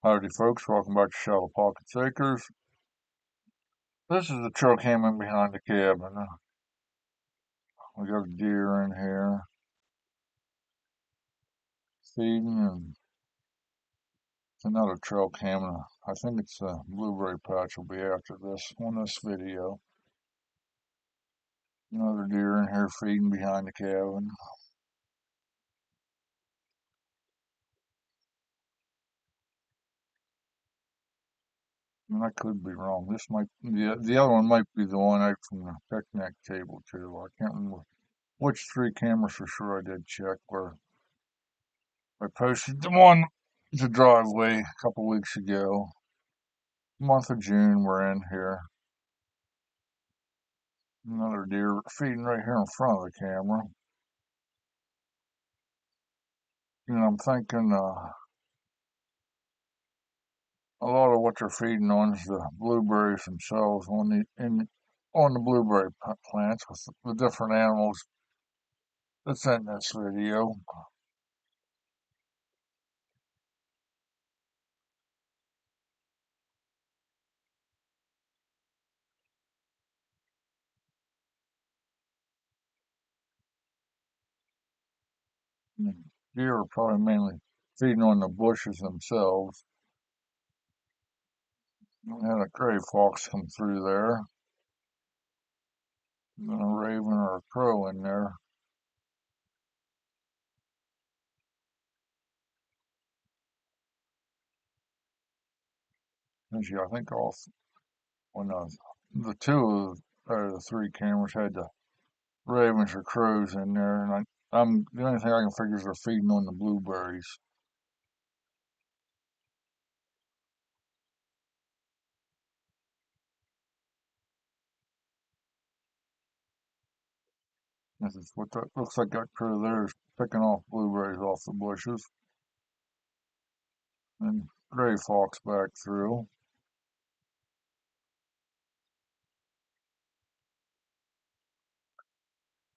Howdy folks, welcome back to Shallow Pockets Acres. This is the trail camming behind the cabin. We got a deer in here feeding and it's another trail camming. I think it's a blueberry patch will be after this video. Another deer in here feeding behind the cabin. And I could be wrong. The other one might be the one out from the picnic table too. I can't remember which three cameras for sure I did check where I posted the one to driveway a couple weeks ago. Month of June, we're in here. Another deer feeding right here in front of the camera. And I'm thinking a lot of what they're feeding on is the blueberries themselves on the blueberry plants with the different animals that's in this video. And deer are probably mainly feeding on the bushes themselves. We had a gray fox come through there, and a raven or a crow in there. Actually, I think all when the two of the three cameras had the ravens or crows in there, and I'm the only thing I can figure is they're feeding on the blueberries. This is what that looks like. That crow there is picking off blueberries off the bushes, and gray fox back through.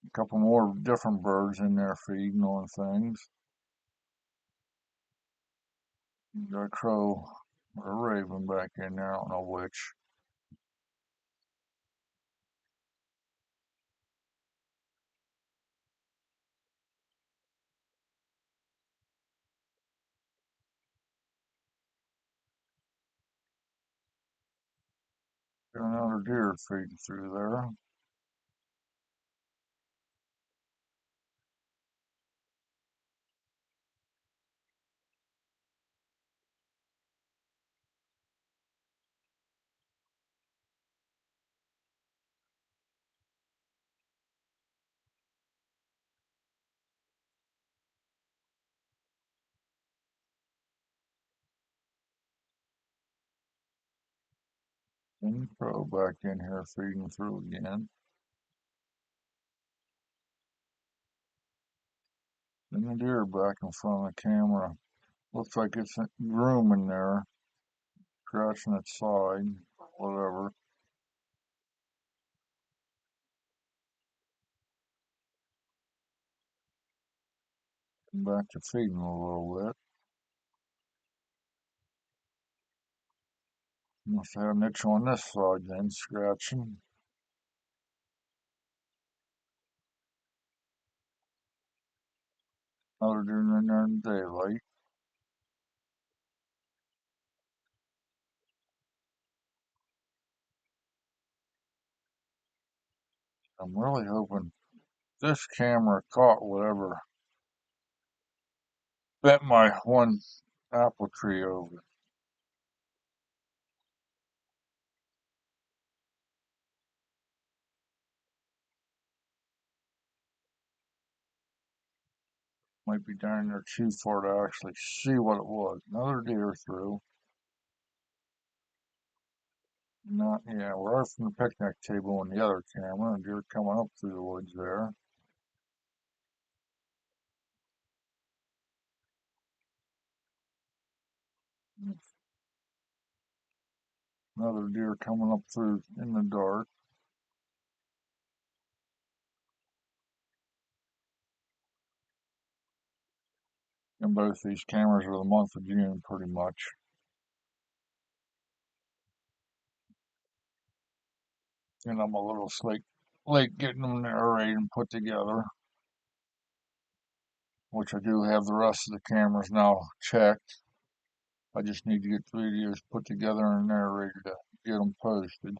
A couple more different birds in there feeding on things. Got a crow or a raven back in there. I don't know which. Got another deer feeding through there. And the crow back in here feeding through again. And the deer back in front of the camera. Looks like it's grooming there, scratching its side, whatever. Back to feeding a little bit. Must have an itch on this side then, scratching. Another deer in there in daylight. I'm really hoping this camera caught whatever bent my one apple tree over. Might be down there too far to actually see what it was. Another deer through. Not, yeah, we're out from the picnic table on the other camera, and deer coming up through the woods there. Another deer coming up through in the dark. And both these cameras are the month of June, pretty much. And I'm a little late getting them narrated and put together, which I do have the rest of the cameras now checked. I just need to get the videos put together and narrated to get them posted.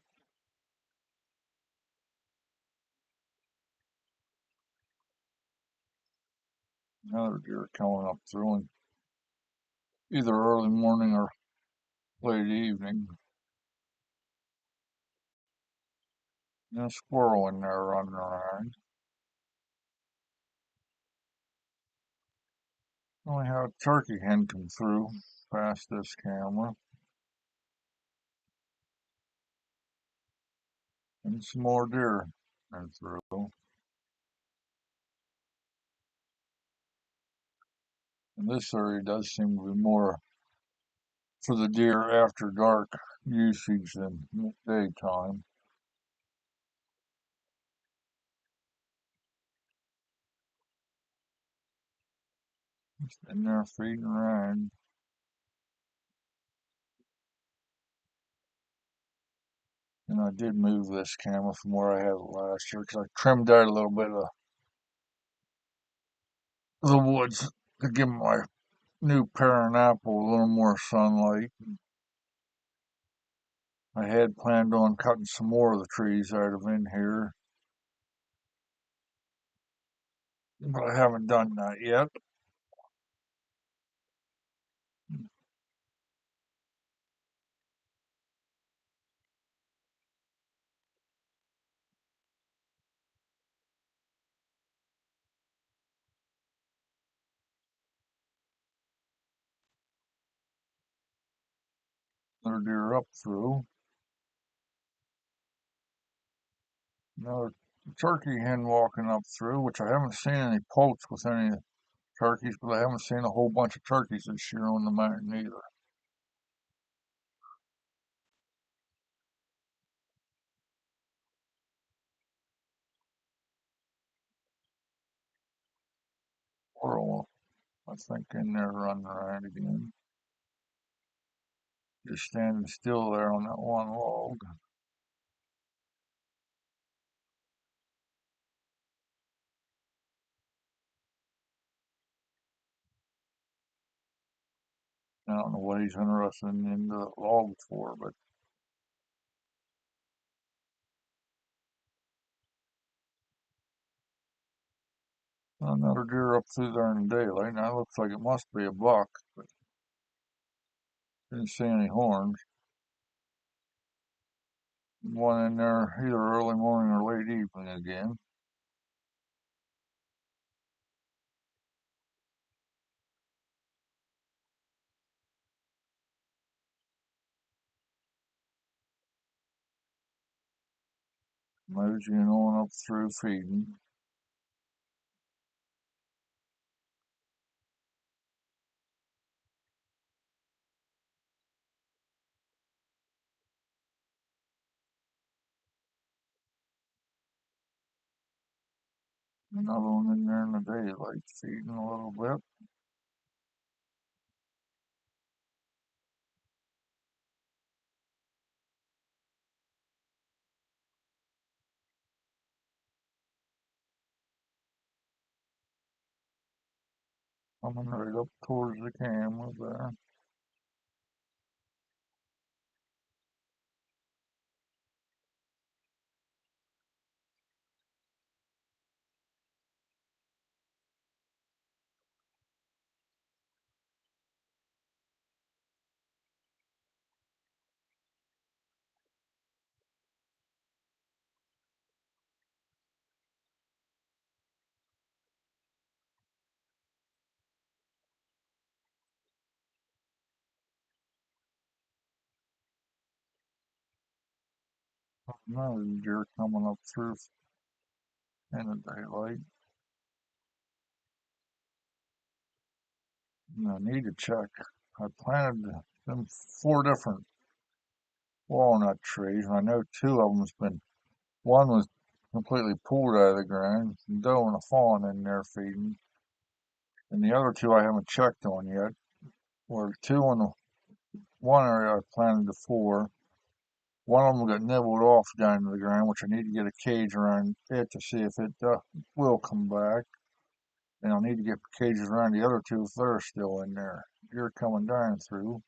Another deer coming up through in either early morning or late evening. And a squirrel in there running around. We had a turkey hen come through past this camera. And some more deer came through. And this area does seem to be more for the deer after dark usage than daytime. Just in there feeding around. And I did move this camera from where I had it last year because I trimmed out a little bit of the woods to give my new parent apple a little more sunlight. I had planned on cutting some more of the trees out of in here, but I haven't done that yet. Another deer up through. Another turkey hen walking up through, which I haven't seen any poults with any turkeys, but I haven't seen a whole bunch of turkeys this year on the mountain either. Squirrel, I think, in there running around again. Just standing still there on that one log. I don't know what he's interested in the log for, but another deer up through there in the daylight. Now it looks like it must be a buck, but didn't see any horns. One in there either early morning or late evening again. Moseying on up through feeding. Another one in there in the daylight feeding a little bit. Coming right up towards the camera there. Another deer coming up through in the daylight. And I need to check. I planted them 4 different walnut trees. I know 2 of them's been, one was completely pulled out of the ground, a doe and a fawn in there feeding. And the other 2 I haven't checked on yet. Where 2 in the one area I planted the 4, One of them got nibbled off down to the ground, which I need to get a cage around it to see if it will come back. And I'll need to get cages around the other two if they're still in there. You're coming down through.